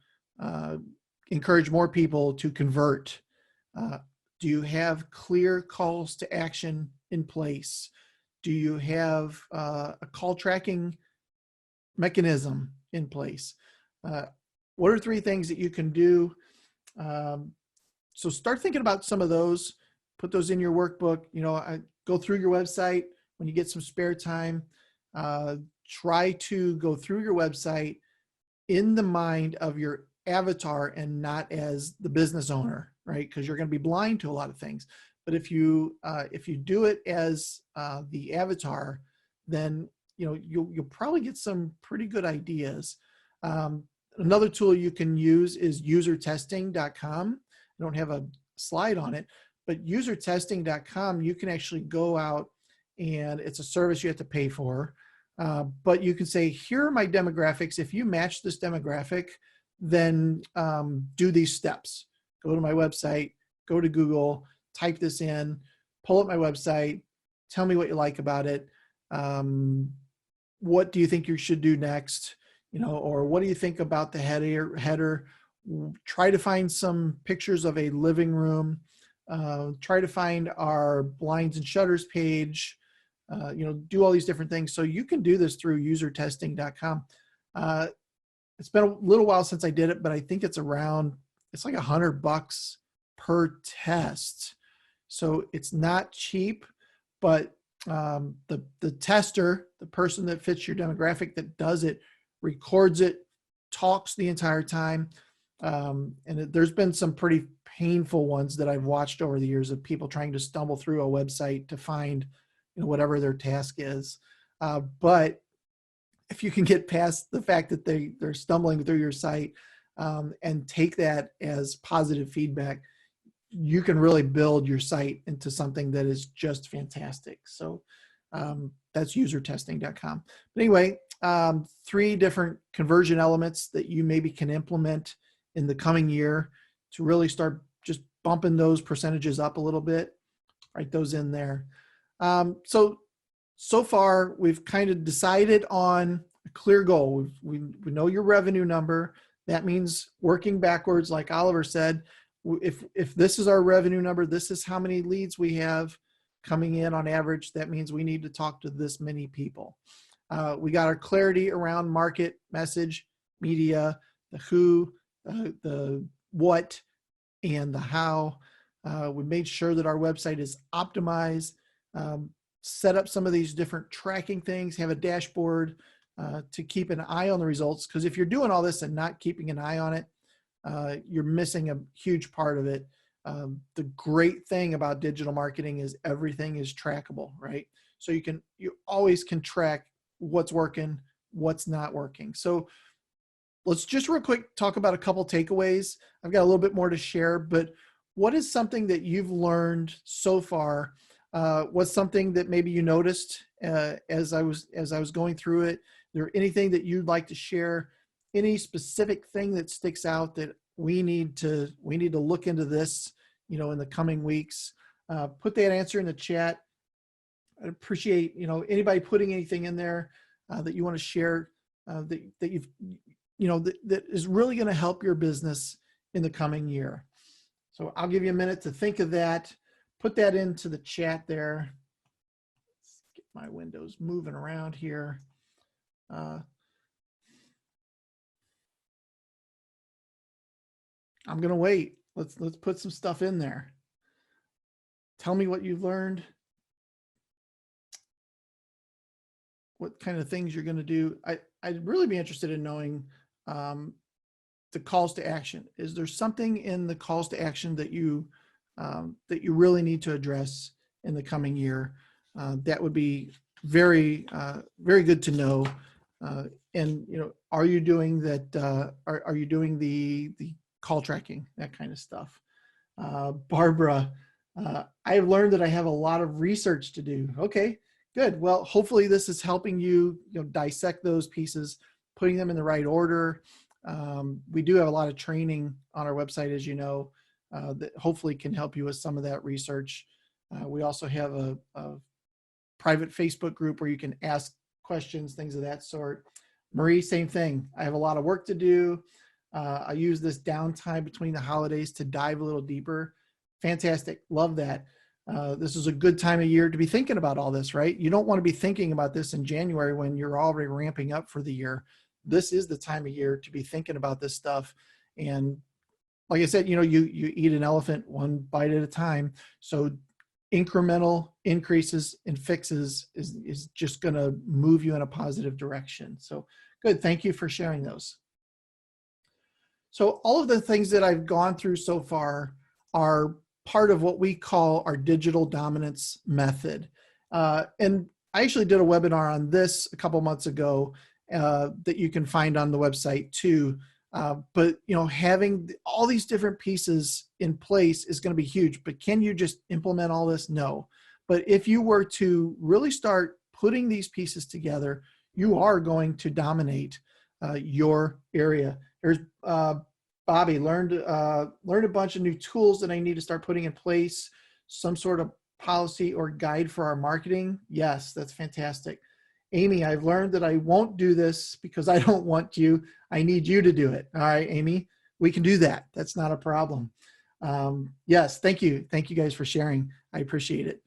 encourage more people to convert? Do you have clear calls to action in place? Do you have a call tracking mechanism in place? What are 3 things that you can do? So start thinking about some of those, put those in your workbook. Go through your website when you get some spare time. Try to go through your website in the mind of your avatar and not as the business owner, right? Because you're going to be blind to a lot of things. But if you do it as the avatar, then you'll probably get some pretty good ideas. Another tool you can use is Usertesting.com. I don't have a slide on it, but Usertesting.com, you can actually go out, and it's a service you have to pay for. But you can say, here are my demographics. If you match this demographic, then do these steps. Go to my website, go to Google, type this in, pull up my website, tell me what you like about it. What do you think you should do next? Or what do you think about the header? Try to find some pictures of a living room. Try to find our blinds and shutters page. Do all these different things. So you can do this through usertesting.com. It's been a little while since I did it, but I think it's like $100 per test. So it's not cheap, but the tester, the person that fits your demographic that does it, records it, talks the entire time. There's been some pretty painful ones that I've watched over the years of people trying to stumble through a website to find whatever their task is. But if you can get past the fact that they're stumbling through your site and take that as positive feedback, you can really build your site into something that is just fantastic. So that's usertesting.com. But anyway, 3 different conversion elements that you maybe can implement in the coming year to really start just bumping those percentages up a little bit. Write those in there. So far, we've kind of decided on a clear goal. We know your revenue number. That means working backwards, like Oliver said. If this is our revenue number, this is how many leads we have coming in on average. That means we need to talk to this many people. We got our clarity around market, message, media, the who, the what, and the how. We made sure that our website is optimized, set up some of these different tracking things, have a dashboard to keep an eye on the results. Because if you're doing all this and not keeping an eye on it, you're missing a huge part of it. The great thing about digital marketing is everything is trackable, right? So you always can track what's working, what's not working. So let's just real quick talk about a couple takeaways. I've got a little bit more to share, but what is something that you've learned so far? What's something that maybe you noticed as I was going through it? Is there anything that you'd like to share? Any specific thing that sticks out that we need to look into this, in the coming weeks? Put that answer in the chat. I'd appreciate, anybody putting anything in there that you want to share that you've, that is really going to help your business in the coming year. So I'll give you a minute to think of that. Put that into the chat there. Let's get my windows moving around here. I'm going to wait. Let's put some stuff in there. Tell me what you've learned. What kind of things you're going to do. I'd really be interested in knowing the calls to action. Is there something in the calls to action that you really need to address in the coming year? That would be very, very good to know. And are you doing that? Are you doing the call tracking, that kind of stuff? Barbara, I've learned that I have a lot of research to do. Okay, good. Well, hopefully this is helping you, dissect those pieces, putting them in the right order. We do have a lot of training on our website, as you know, that hopefully can help you with some of that research. We also have a private Facebook group where you can ask questions, things of that sort. Marie, same thing. I have a lot of work to do. I use this downtime between the holidays to dive a little deeper. Fantastic. Love that. This is a good time of year to be thinking about all this, right? You don't want to be thinking about this in January when you're already ramping up for the year. This is the time of year to be thinking about this stuff. And like I said, you eat an elephant one bite at a time. So incremental increases and fixes is just going to move you in a positive direction. So good. Thank you for sharing those. So all of the things that I've gone through so far are part of what we call our digital dominance method. And I actually did a webinar on this a couple months ago that you can find on the website too. But having all these different pieces in place is going to be huge. But can you just implement all this? No. But if you were to really start putting these pieces together, you are going to dominate your area. There's Bobby learned a bunch of new tools that I need to start putting in place some sort of policy or guide for our marketing? Yes, that's fantastic. Amy, I've learned that I won't do this because I don't want you. I need you to do it. All right, Amy, we can do that. That's not a problem. Yes, thank you. Thank you guys for sharing. I appreciate it.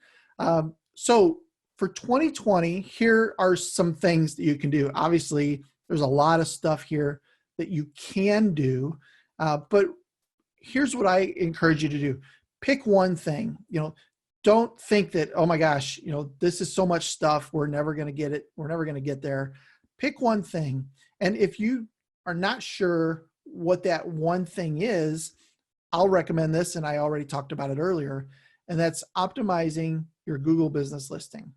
So for 2020, here are some things that you can do. Obviously, there's a lot of stuff here that you can do, but here's what I encourage you to do. Pick one thing. Don't think that, oh my gosh, this is so much stuff, we're never going to get it. We're never going to get there. Pick one thing. And if you are not sure what that one thing is, I'll recommend this, and I already talked about it earlier, and that's optimizing your Google business listing.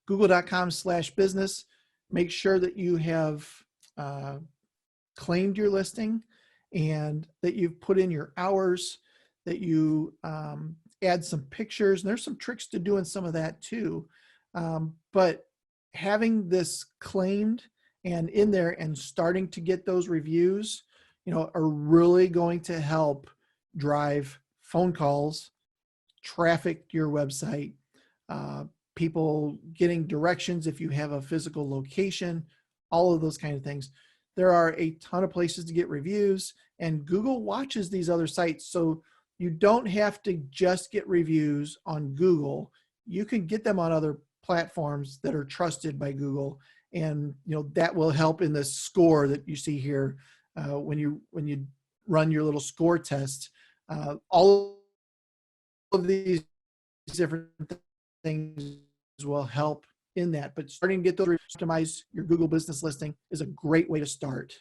Google.com/business. Make sure that you have claimed your listing and that you've put in your hours, that you add some pictures. And there's some tricks to doing some of that too. But having this claimed and in there and starting to get those reviews, are really going to help drive phone calls, traffic to your website, people getting directions if you have a physical location, all of those kind of things. There are a ton of places to get reviews, and Google watches these other sites. So you don't have to just get reviews on Google. You can get them on other platforms that are trusted by Google. And that will help in the score that you see here when you run your little score test. All of these different things will help in that. But starting to get those, optimize your Google business listing is a great way to start.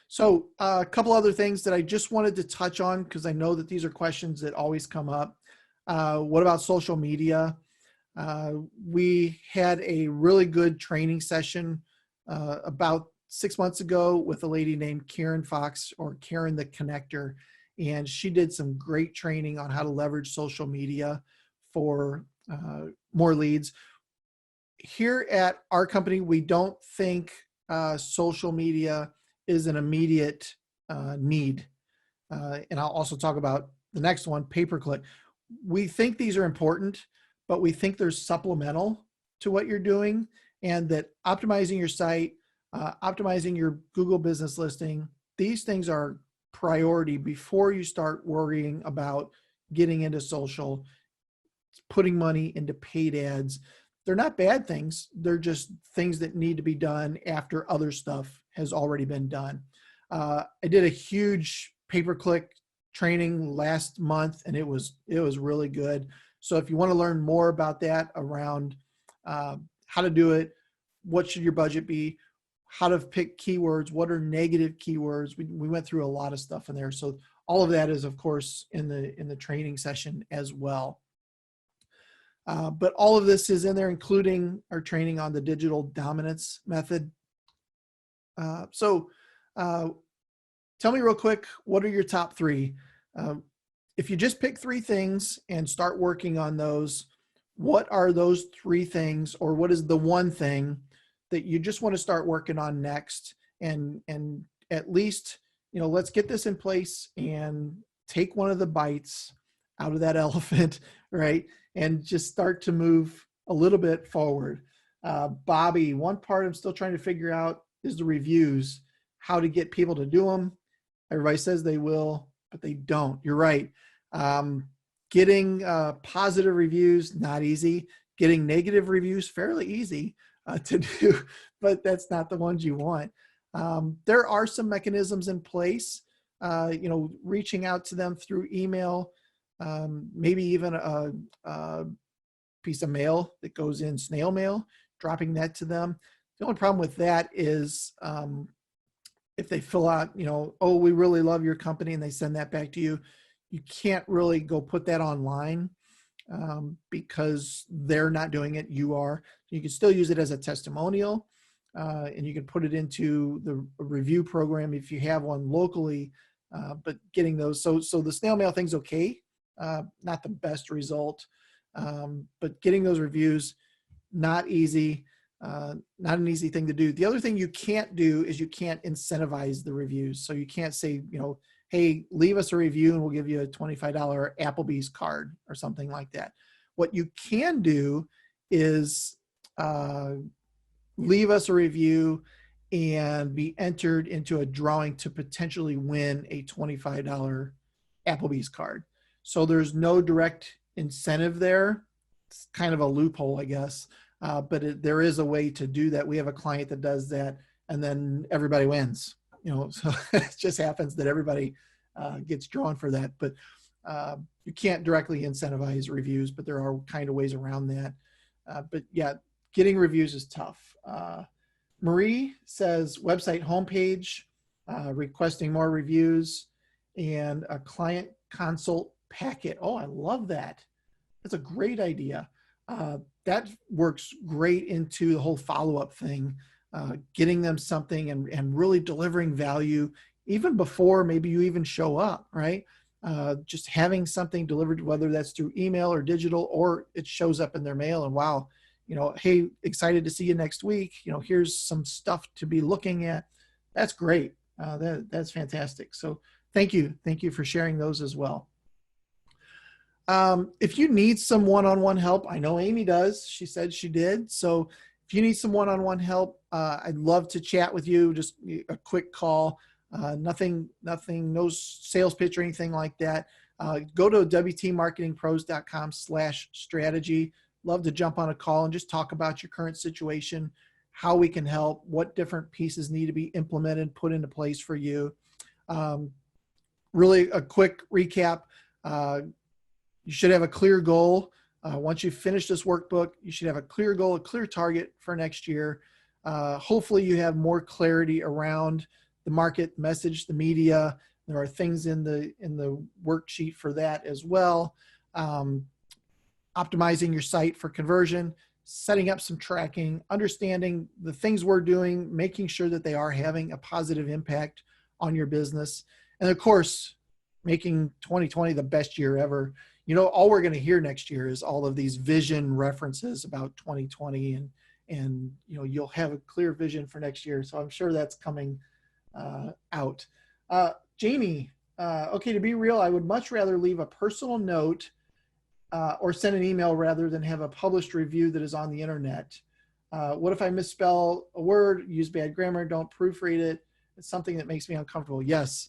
So a couple other things that I just wanted to touch on, because I know that these are questions that always come up. What about social media? We had a really good training session about 6 months ago with a lady named Karen Fox, or Karen the Connector, and she did some great training on how to leverage social media for more leads. Here at our company, we don't think social media is an immediate need. And I'll also talk about the next one, pay-per-click. We think these are important, but we think they're supplemental to what you're doing, and that optimizing your site, optimizing your Google business listing, these things are priority before you start worrying about getting into social, putting money into paid ads. They're not bad things. They're just things that need to be done after other stuff has already been done. I did a huge pay-per-click training last month, and it was really good. So if you want to learn more about that, around how to do it, what should your budget be, how to pick keywords, what are negative keywords, we went through a lot of stuff in there. So all of that is, of course, in the training session as well. But all of this is in there, including our training on the digital dominance method. So tell me real quick, what are your top three? If you just pick three things and start working on those, what are those three things, or what is the one thing that you just want to start working on next? And at least, let's get this in place and take one of the bites out of that elephant, right? And just start to move a little bit forward. Bobby, one part I'm still trying to figure out is the reviews, how to get people to do them. Everybody says they will, but they don't. You're right. Getting positive reviews, not easy. Getting negative reviews, fairly easy to do, but that's not the ones you want. There are some mechanisms in place, reaching out to them through email, maybe even a piece of mail that goes in snail mail, dropping that to them. The only problem with that is if they fill out, oh, we really love your company, and they send that back to you, you can't really go put that online because they're not doing it, you are. You can still use it as a testimonial, and you can put it into the review program if you have one locally, but getting those, so the snail mail thing's okay, not the best result, but getting those reviews, not easy. Not an easy thing to do. The other thing you can't do is you can't incentivize the reviews. So you can't say, hey, leave us a review and we'll give you a $25 Applebee's card or something like that. What you can do is leave us a review and be entered into a drawing to potentially win a $25 Applebee's card. So there's no direct incentive there. It's kind of a loophole, I guess. But there is a way to do that. We have a client that does that, and then everybody wins. So it just happens that everybody gets drawn for that. But you can't directly incentivize reviews, but there are kind of ways around that. But yeah, getting reviews is tough. Marie says website homepage, requesting more reviews, and a client consult packet. Oh, I love that. That's a great idea. That works great into the whole follow-up thing, getting them something and really delivering value even before maybe you even show up, right? Just having something delivered, whether that's through email or digital, or it shows up in their mail and wow, hey, excited to see you next week. Here's some stuff to be looking at. That's great. That's fantastic. So thank you. Thank you for sharing those as well. If you need some one-on-one help, I know Amy does. She said she did. So if you need some one-on-one help, I'd love to chat with you. Just a quick call. Nothing, no sales pitch or anything like that. Go to wtmarketingpros.com/strategy. Love to jump on a call and just talk about your current situation, how we can help, what different pieces need to be implemented, put into place for you. Really a quick recap. You should have a clear goal. Once you finish this workbook, you should have a clear goal, a clear target for next year. Hopefully you have more clarity around the market, message, the media. There are things in the worksheet for that as well. Optimizing your site for conversion, setting up some tracking, understanding the things we're doing, making sure that they are having a positive impact on your business. And of course, making 2020 the best year ever. All we're going to hear next year is all of these vision references about 2020 and you'll have a clear vision for next year. So I'm sure that's coming out. Jamie, okay, to be real, I would much rather leave a personal note or send an email rather than have a published review that is on the internet. What if I misspell a word, use bad grammar, don't proofread it? It's something that makes me uncomfortable. Yes.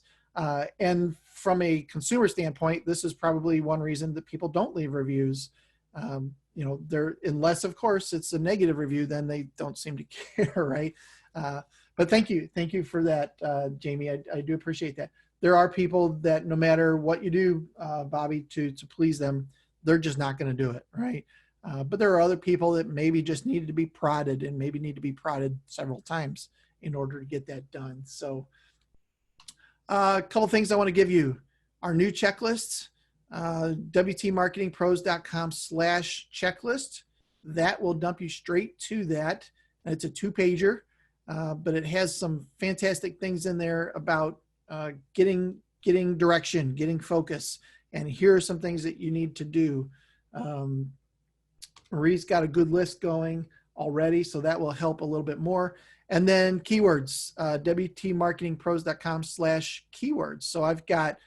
And from a consumer standpoint, this is probably one reason that people don't leave reviews. Unless of course it's a negative review, then they don't seem to care, right? But thank you for that, Jamie. I do appreciate that. There are people that no matter what you do, Bobby, to please them, they're just not going to do it, right? But there are other people that maybe just needed to be prodded and maybe need to be prodded several times in order to get that done. So a couple things I want to give you. Our new checklists, wtmarketingpros.com/checklist. That will dump you straight to that. It's a 2-pager, but it has some fantastic things in there about getting direction, getting focus. And here are some things that you need to do. Marie's got a good list going already, so that will help a little bit more. And then keywords, wtmarketingpros.com/keywords. So I've got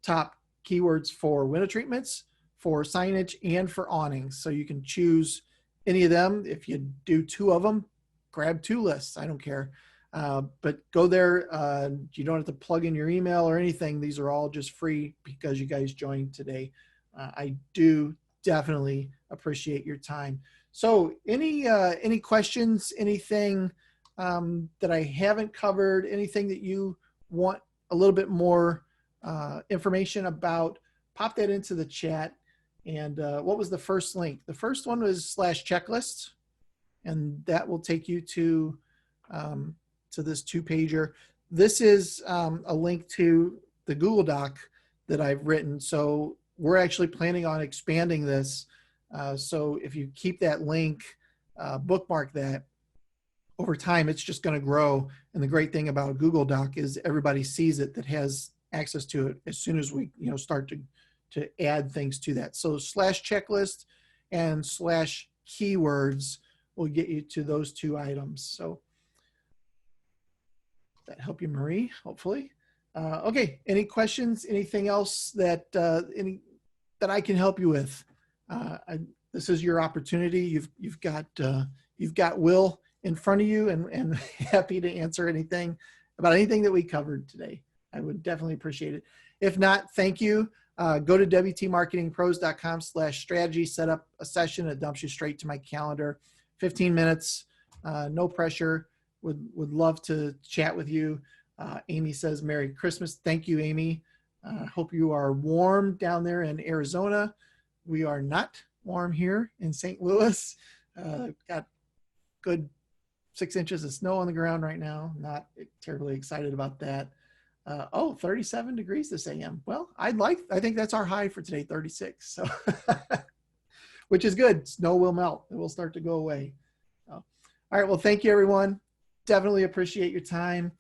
top keywords for window treatments, for signage, and for awnings. So you can choose any of them. If you do 2 of them, grab 2 lists. I don't care. But go there. You don't have to plug in your email or anything. These are all just free because you guys joined today. I do definitely appreciate your time. So any questions, anything that I haven't covered, anything that you want a little bit more information about, pop that into the chat. And what was the first link? The first one was /checklist, and that will take you to this 2-pager. This is a link to the Google Doc that I've written. So we're actually planning on expanding this. So if you keep that link, bookmark that, over time, it's just going to grow. And the great thing about a Google Doc is everybody sees it that has access to it as soon as we start to add things to that. So /checklist and /keywords will get you to those 2 items. So that help you, Marie, hopefully. Okay, any questions? Anything else that that I can help you with? This is your opportunity. You've got Will in front of you, and happy to answer anything about anything that we covered today. I would definitely appreciate it. If not, thank you. Go to wtmarketingpros.com/strategy, set up a session. It dumps you straight to my calendar. 15 minutes, no pressure. Would love to chat with you. Amy says, Merry Christmas. Thank you, Amy. Hope you are warm down there in Arizona. We are not warm here in St. Louis. Got good 6 inches of snow on the ground right now. Not terribly excited about that. 37 degrees this AM. Well, I think that's our high for today, 36. So, which is good. Snow will melt. It will start to go away. All right. Well, thank you, everyone. Definitely appreciate your time.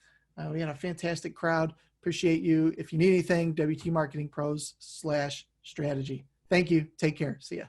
We had a fantastic crowd. Appreciate you. If you need anything, wtmarketingpros/strategy. Thank you. Take care. See ya.